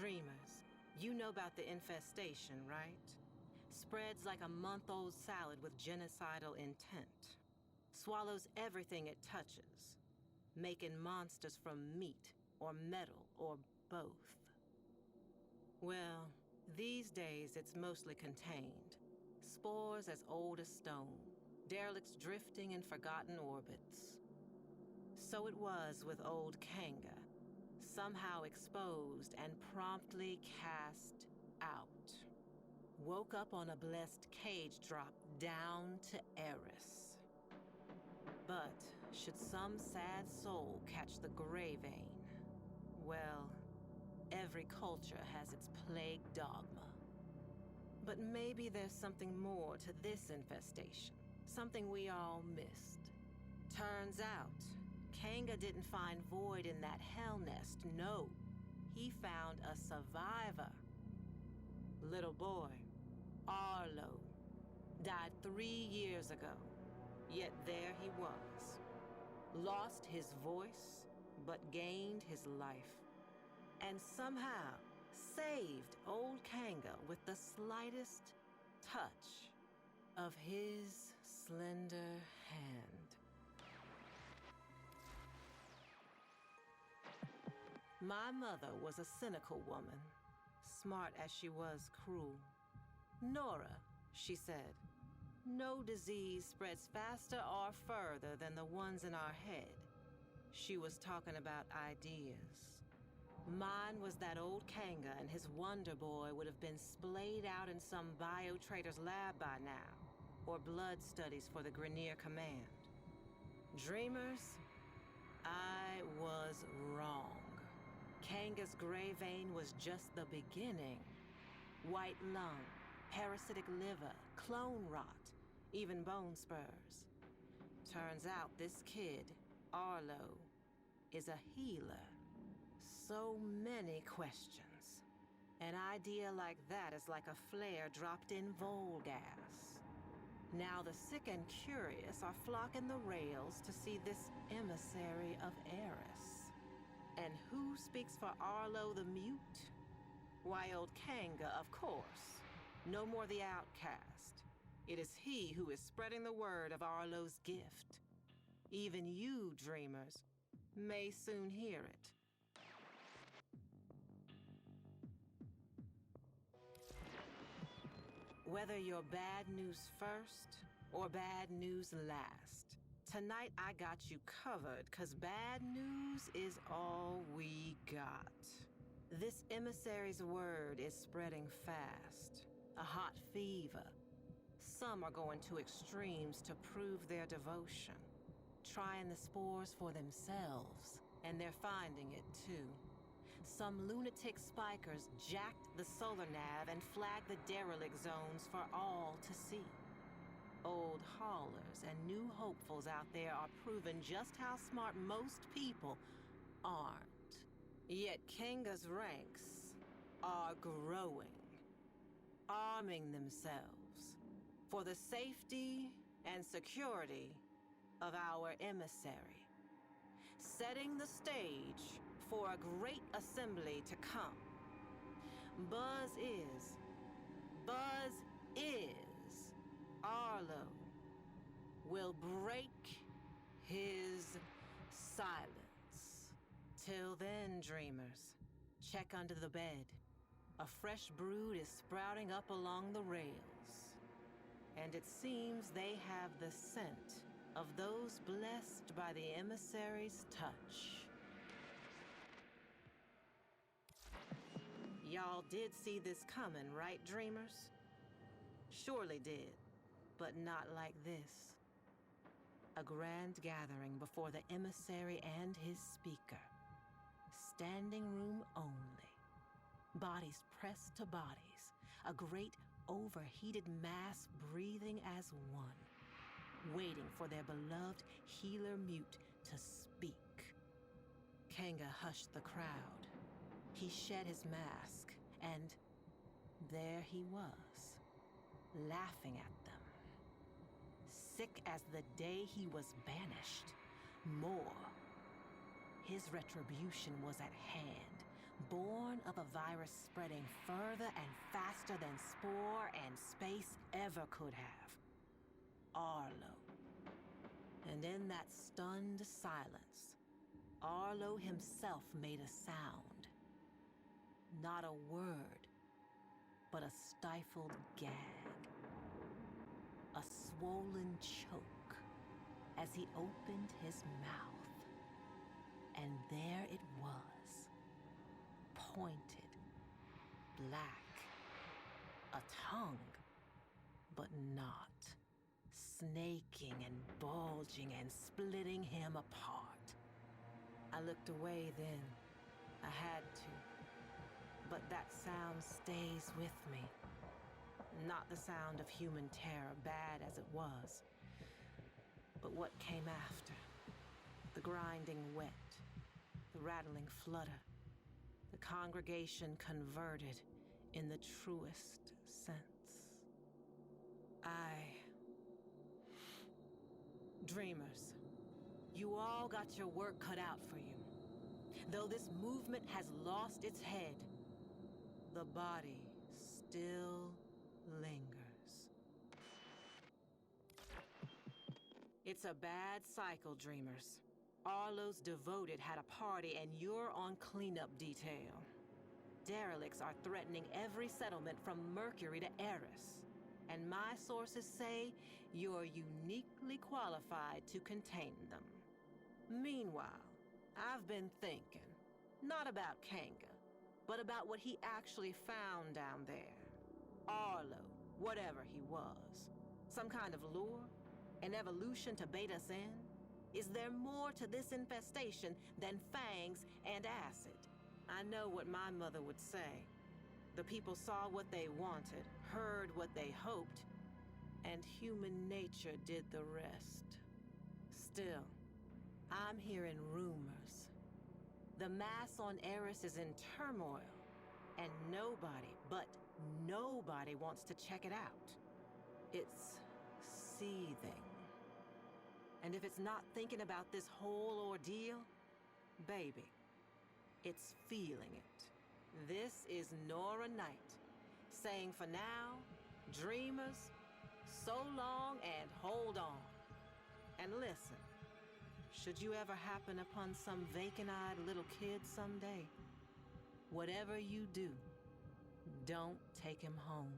Dreamers, you know about the infestation, right? Spreads like a month-old salad with genocidal intent. Swallows everything it touches, making monsters from meat or metal or both. Well, these days it's mostly contained. Spores as old as stone, derelicts drifting in forgotten orbits. So it was with old Kanga, somehow exposed and promptly cast out. Woke up on a blessed cage drop down to Eris. But should some sad soul catch the gray vein, well, every culture has its plague dogma. But maybe there's something more to this infestation, something we all missed. Turns out, Kanga didn't find void in that hell nest, no. He found a survivor. Little boy, Arlo, died 3 years ago, yet there he was. Lost his voice, but gained his life. And somehow saved old Kanga with the slightest touch of his slender hand. My mother was a cynical woman, smart as she was cruel. Nora, she said, no disease spreads faster or further than the ones in our head. She was talking about ideas. Mine was that old Kanga and his Wonder Boy would have been splayed out in some bio-trader's lab by now, or blood studies for the Grenier Command. Dreamers, I was wrong. Kanga's gray vein was just the beginning. White lung, parasitic liver, clone rot, even bone spurs. Turns out this kid, Arlo, is a healer. So many questions. An idea like that is like a flare dropped in Vol gas. Now the sick and curious are flocking the rails to see this emissary of Eris. And who speaks for Arlo the Mute? Why, old Kanga, of course. No more the outcast. It is he who is spreading the word of Arlo's gift. Even you, dreamers, may soon hear it. Whether you're bad news first or bad news last, tonight I got you covered, 'cause bad news is all we got. This emissary's word is spreading fast. A hot fever. Some are going to extremes to prove their devotion, trying the spores for themselves, and they're finding it too. Some lunatic spikers jacked the solar nav and flagged the derelict zones for all to see. Old haulers and new hopefuls out there are proving just how smart most people aren't. Yet Kanga's ranks are growing, arming themselves for the safety and security of our emissary, setting the stage for a great assembly to come. Buzz is, Arlo will break his silence. Till then, dreamers, check under the bed. A fresh brood is sprouting up along the rails. And it seems they have the scent of those blessed by the emissary's touch. Y'all did see this coming, right, dreamers? Surely did, but not like this. A grand gathering before the emissary and his speaker. Standing room only. Bodies pressed to bodies. A great overheated mass breathing as one. Waiting for their beloved healer mute to speak. Kanga hushed the crowd. He shed his mask, and there he was, laughing at them. Sick as the day he was banished. More. His retribution was at hand, born of a virus spreading further and faster than spore and space ever could have. Arlo. And in that stunned silence, Arlo himself made a sound. Not a word, but a stifled gag. A swollen choke as he opened his mouth. And there it was, pointed, black, a tongue, but not, snaking and bulging and splitting him apart. I looked away then. I had to. But that sound stays with me. Not the sound of human terror, bad as it was, but what came after. The grinding wet, the rattling flutter, the congregation converted in the truest sense. Dreamers, you all got your work cut out for you. Though this movement has lost its head, the body still lingers. It's a bad cycle, Dreamers. Arlo's devoted had a party and you're on cleanup detail. Derelicts are threatening every settlement from Mercury to Eris. And my sources say you're uniquely qualified to contain them. Meanwhile, I've been thinking, not about Kanga, but about what he actually found down there. Arlo, whatever he was. Some kind of lure? An evolution to bait us in? Is there more to this infestation than fangs and acid? I know what my mother would say. The people saw what they wanted, heard what they hoped, and human nature did the rest. Still, I'm hearing rumors. The mass on Eris is in turmoil, and nobody, but nobody wants to check it out. It's seething. And if it's not thinking about this whole ordeal, baby, it's feeling it. This is Nora Knight, saying for now, dreamers, so long and hold on. And listen, should you ever happen upon some vacant-eyed little kid someday, whatever you do, don't take him home.